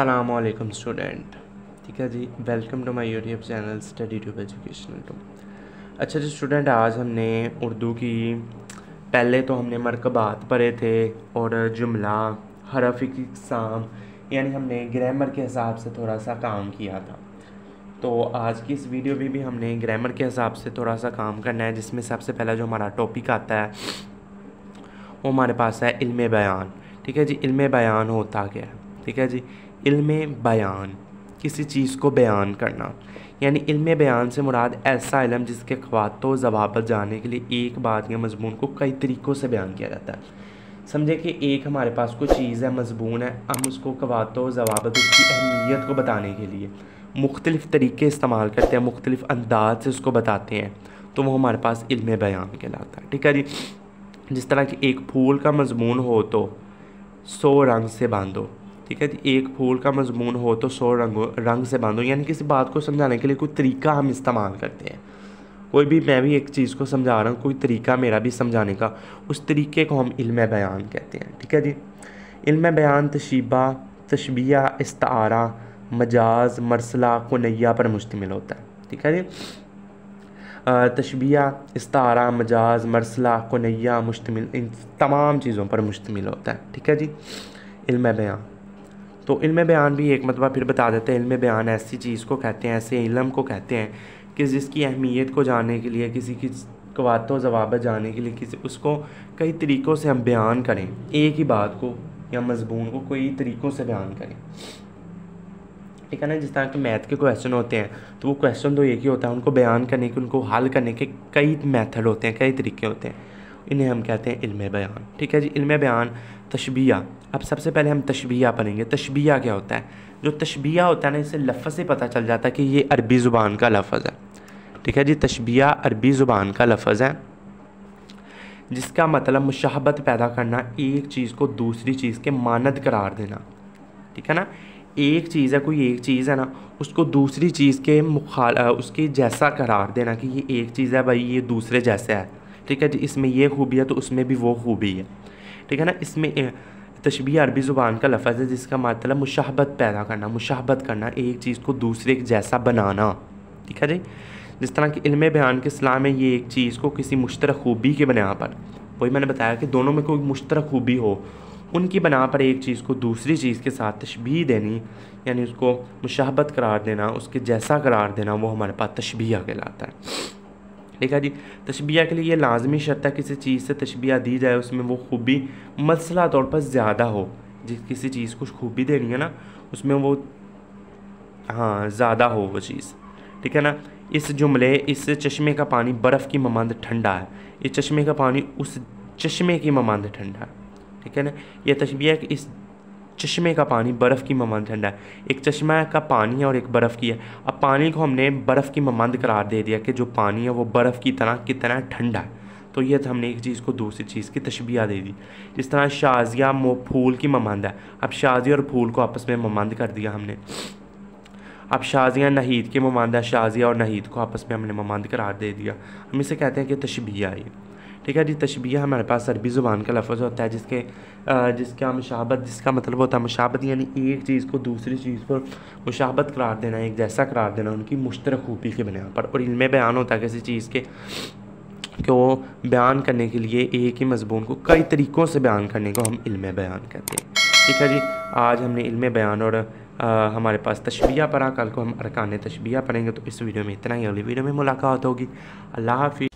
अस्सलामुअलैकुम स्टूडेंट। ठीक है जी, welcome to my YouTube channel study tube educational two. अच्छा जी स्टूडेंट, आज हमने उर्दू की पहले तो हमने मरकबात पढ़े थे और जुमला हरफ की इक़साम, यानी हमने ग्रामर के हिसाब से थोड़ा सा काम किया था। तो आज की इस वीडियो में भी हमने ग्रामर के हिसाब से थोड़ा सा काम करना है, जिसमें सबसे पहला जो हमारा टॉपिक आता है वो हमारे पास है इल्मे बयान। ठीक है जी, इल्मे बयान होता क्या है? ठीक है जी, इल्मे बयान किसी चीज़ को बयान करना, यानी इल्मे बयान से मुराद ऐसा इल्म जिसके ख़वात व ज़वाबित जानने के लिए एक बात या मज़मून को कई तरीक़ों से बयान किया जाता है। समझे कि एक हमारे पास कोई चीज़ है, मज़मून है, हम उसको ख़वात व ज़वाबित उसकी अहमियत को बताने के लिए मुख्तलिफ़ तरीक़े इस्तेमाल करते हैं, मुख्तलिफ़ अंदाज से उसको बताते हैं, तो वो हमारे पास इल्मे बयान कहलाता है। ठीक है जी, जिस तरह कि एक फूल का मज़मून हो तो 100 रंग से बांधो। ठीक है जी, एक फूल का मज़मून हो तो 100 रंग से बांधो, यानी किसी बात को समझाने के लिए कोई तरीका हम इस्तेमाल करते हैं। कोई भी, मैं भी एक चीज़ को समझा रहा हूँ, कोई तरीका मेरा भी समझाने का, उस तरीके को हम इल्मे बयान कहते हैं। ठीक है जी, इल्मे बयान तशबीहा, इस्तारा, मजाज, मरसला, कुनैया पर मुश्तमिल होता है। ठीक है जी, तशबीहा, इस्तारा, मजाज, मरसला, कुनैया मुश्तमिल, इन तमाम चीज़ों पर मुश्तमिल होता है। ठीक है जी, इल्मे बयान। तो इल्मे बयान भी एक मतलब फिर बता देते हैं, इल्मे बयान ऐसी चीज़ को कहते हैं, ऐसे इल्म को कहते हैं कि जिसकी अहमियत को जानने के लिए, किसी की क़वात व ज़वाबित जानने के लिए, किसी उसको कई तरीक़ों से हम बयान करें, एक ही बात को या मज़मून को कई तरीक़ों से बयान करें। ठीक है ना, जिस तरह के मैथ के क्वेश्चन होते हैं तो वो क्वेश्चन तो एक ही होता है, उनको बयान करने के, उनको हल करने के कई मेथड होते हैं, कई तरीके होते हैं, इन्हें हम कहते हैं इल्मे बयान। ठीक है जी, इल्मे बयान। तशबीहा, अब सबसे पहले हम तशबीहा पढ़ेंगे। तशबीहा क्या होता है? जो तशबीहा होता है ना, इससे लफ्ज़ से पता चल जाता है कि ये अरबी ज़ुबान का लफ्ज़ है। ठीक है जी, तशबीहा अरबी ज़ुबान का लफ्ज़ है, जिसका मतलब मुशाहबत पैदा करना, एक चीज़ को दूसरी चीज़ के मानद करार देना। ठीक है ना, एक चीज़ है, कोई एक चीज़ है ना, उसको दूसरी चीज़ के उसके जैसा करार देना कि ये एक चीज़ है भाई, ये दूसरे जैसे है। ठीक है जी, इसमें ये खूबी है तो उसमें भी वो खूबी है। ठीक है ना, इसमें तशबीह अरबी ज़ुबान का लफ्ज़ है, जिसका मतलब मुशाहबत पैदा करना, मुशाहबत करना, एक चीज़ को दूसरे के जैसा बनाना। ठीक है जी, जिस तरह कि इल्मे बयान के इस्लाह में ये एक चीज़ को किसी मुश्तरक खूबी के बिना पर, वही मैंने बताया कि दोनों में कोई मुश्तरक खूबी हो, उनकी बना पर एक चीज़ को दूसरी चीज़ के साथ तशबीह देनी, यानी उसको मुशाहबत करार देना, उसके जैसा करार देना, वो हमारे पास तशबीह कहलाता है। ठीक है जी, तशबीह के लिए ये लाजमी शर्त है, किसी चीज़ से तशबीह दी जाए उसमें वो खूबी मसला तौर पर ज़्यादा हो। जिस किसी चीज़ को खूबी देनी है ना, उसमें वो ज़्यादा हो वो चीज़। ठीक है ना, इस जुमले, इस चश्मे का पानी बर्फ़ की मामांद ठंडा है, इस चश्मे का पानी उस चश्मे की मामांद ठंडा है। ठीक है ना, यह तशबीह है कि इस चश्मे का पानी बर्फ़ की मामांद ठंडा है। एक चश्मा का पानी है और एक बर्फ़ की है। अब पानी को हमने बर्फ़ की मामांद करार दे दिया कि जो पानी है वो बर्फ़ की तरह कितना ठंडा है, तो ये हमने एक चीज़ को दूसरी चीज़ की तशबीह दे दी। जिस तरह शाज़िया फूल की मामांद है, अब शाज़िया और फूल को आपस में मामांद कर दिया हमने। अब शाज़िया नहीद की मामांद है, शाज़िया और नहीद को आपस में हमने मामांद करार दे दिया, हम इसे कहते हैं कि तशबीह है ये। ठीक है जी, तशबीह हमारे पास अरबी ज़ुबान का लफ्ज़ होता है, जिसका मुशाबत, जिसका मतलब होता है मुशाबत, यानी एक चीज़ को दूसरी चीज़ पर मुशाबत करार देना, एक जैसा करार देना, उनकी मुश्तरक खूबी के बिना पर। और इल्मे बयान होता है किसी चीज़ के को बयान करने के लिए एक ही मज़मून को कई तरीक़ों से बयान करने को हम इल्मे बयान कहते हैं। ठीक है जी, आज हमने इल्मे बयान और हमारे पास तशबीह पढ़ा, कल को हम अरकान तशबीह पढ़ेंगे। तो इस वीडियो में इतना ही, अगली वीडियो में मुलाकात होगी। अल्लाह हाफ़िज़।